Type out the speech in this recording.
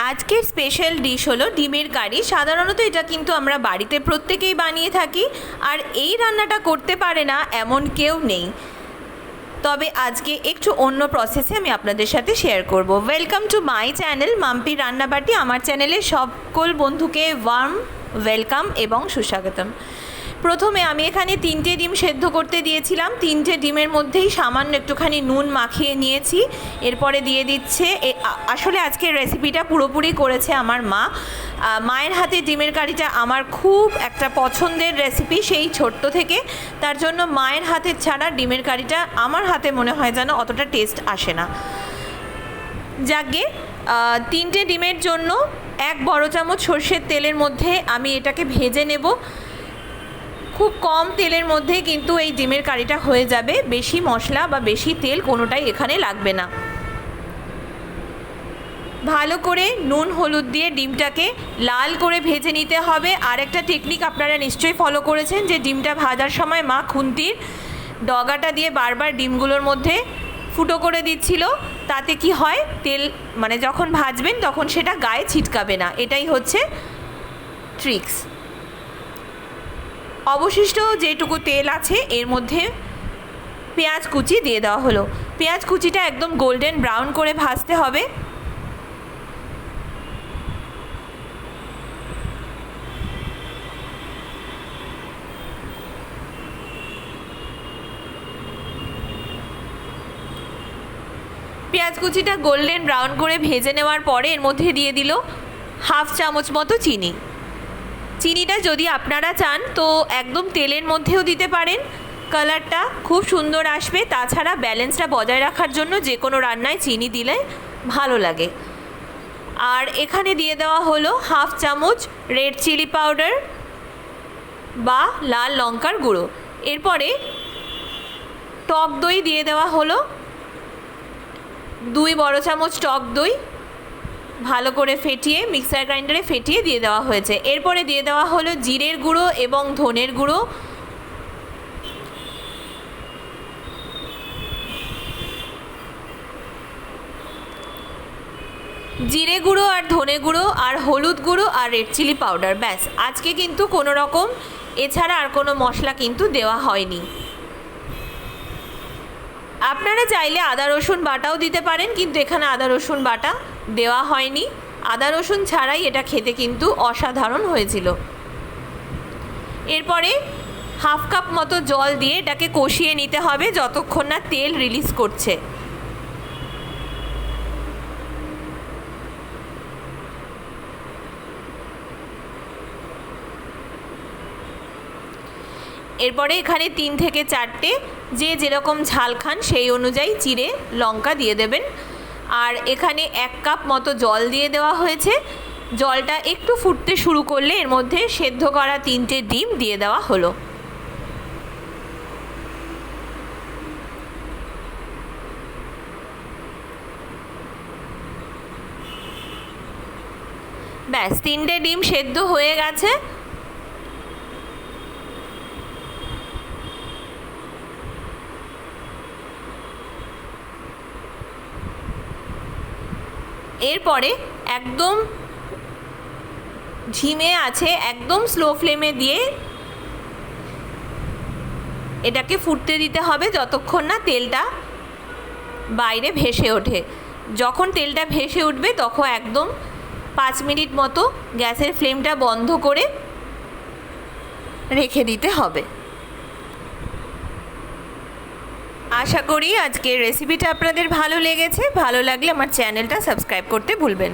আজকের special dish হলো ডিমের কারি। সাধারণত এটা কিন্তু আমরা বাড়িতে প্রত্যেকেই বানিয়ে থাকি, আর এই রান্নাটা করতে পারে না এমন কেউ নেই। তবে আজকে একটু অন্য প্রসেসে আমি আপনাদের সাথে শেয়ার করব। Welcome to my channel Mampi Rannabati. আমার চ্যানেলে সকল বন্ধুকে ওয়ার্ম ওয়েলকাম এবং সুস্বাগতম। প্রথমে আমি এখানে 3টে ডিম সেদ্ধ করতে দিয়েছিলাম। 3টে ডিমের মধ্যেই সামান্য একটুখানি নুন মাখিয়ে নিয়েছি। এরপরে দিয়ে দিচ্ছে, আসলে আজকের রেসিপিটা পুরোপুরি করেছে আমার মা। মায়ের হাতে ডিমের কারিটা আমার খুব একটা পছন্দের রেসিপি সেই ছোট্ট থেকে। তার জন্য মায়ের হাতের ছাড়া ডিমের কারিটা আমার হাতে মনে হয় যেন অতটা টেস্ট আসে না। যাকে 3টে ডিমের জন্য 1 বড় চামচ সর্ষের তেলের মধ্যে আমি এটাকে ভেজে নেব। খুব কম তেলের মধ্যে কিন্তু এই ডিমের কারিটা হয়ে যাবে। বেশি মশলা বা বেশি তেল কোনোটাই এখানে লাগবে না। ভালো করে নুন হলুদ দিয়ে ডিমটাকে লাল করে ভেজে নিতে হবে। আর একটা টেকনিক আপনারা নিশ্চয়ই ফলো করেছেন, যে ডিমটা ভাজার সময় মা খুন্তির ডগাটা দিয়ে বারবার ডিমগুলোর মধ্যে ফুটো করে দিচ্ছিল। তাতে কি হয়, তেল যখন ভাজবেন তখন সেটা গায়ে ছিটকাবে না। এটাই হচ্ছে ট্রিক্স। অবশিষ্ট যেটুকু তেল আছে এর মধ্যে পেঁয়াজ কুচি দিয়ে দেওয়া হলো। পেঁয়াজ কুচিটা একদম গোল্ডেন ব্রাউন করে ভাজতে হবে। পেঁয়াজ কুচিটা গোল্ডেন ব্রাউন করে ভেজে নেওয়ার পরে এর মধ্যে দিয়ে দিল 1/2 চামচ মতো চিনি। চিনিটা যদি আপনারা চান তো একদম তেলের মধ্যেও দিতে পারেন, কালারটা খুব সুন্দর আসবে। তাছাড়া ব্যালেন্সটা বজায় রাখার জন্য যে কোনো রান্নায় চিনি দিলে ভালো লাগে। আর এখানে দিয়ে দেওয়া হলো 1/2 চামচ রেড চিলি পাউডার বা লাল লঙ্কার গুঁড়ো। এরপরে টক দই দিয়ে দেওয়া হলো 2 বড় চামচ টক দই ভালো করে ফেটিয়ে মিক্সার গ্রাইন্ডারে ফেটিয়ে দিয়ে দেওয়া হয়েছে। এরপরে দিয়ে দেওয়া হলো জিরের গুঁড়ো এবং ধনের গুঁড়ো। জিরে গুঁড়ো আর ধনে গুঁড়ো আর হলুদ গুঁড়ো আর রেড চিলি পাউডার, ব্যাস। আজকে কিন্তু কোনো রকম এছাড়া আর কোনো মশলা কিন্তু দেওয়া হয়নি। আপনারা চাইলে আদা রসুন বাটাও দিতে পারেন, কিন্তু এখানে আদা রসুন বাটা দেওয়া হয়নি। আদা রসুন ছাড়াই এটা খেতে কিন্তু অসাধারণ হয়েছিল। এরপরে 1/2 কাপ মতো জল দিয়ে এটাকে কষিয়ে নিতে হবে যতক্ষণ না তেল রিলিজ করছে। এরপরে এখানে 3 থেকে 4টে যে যেরকম ঝাল খান সেই অনুযায়ী চিড়ে লঙ্কা দিয়ে দেবেন। আর এখানে 1 কাপ মতো জল দিয়ে দেওয়া হয়েছে। জলটা একটু ফুটতে শুরু করলে এর মধ্যে সেদ্ধ করা 3টে ডিম দিয়ে দেওয়া হলো। ব্যাস, 3টে ডিম সেদ্ধ হয়ে গেছে। এরপরে একদম ঝিমে আছে, একদম স্লো ফ্লেমে দিয়ে এটাকে ফুটতে দিতে হবে যতক্ষণ না তেলটা বাইরে ভেসে ওঠে। যখন তেলটা ভেসে উঠবে তখন একদম 5 মিনিট মতো গ্যাসের ফ্লেমটা বন্ধ করে রেখে দিতে হবে। আশা করি আজকের রেসিপিটা আপনাদের ভালো লেগেছে। ভালো লাগলে আমার চ্যানেলটা সাবস্ক্রাইব করতে ভুলবেন না।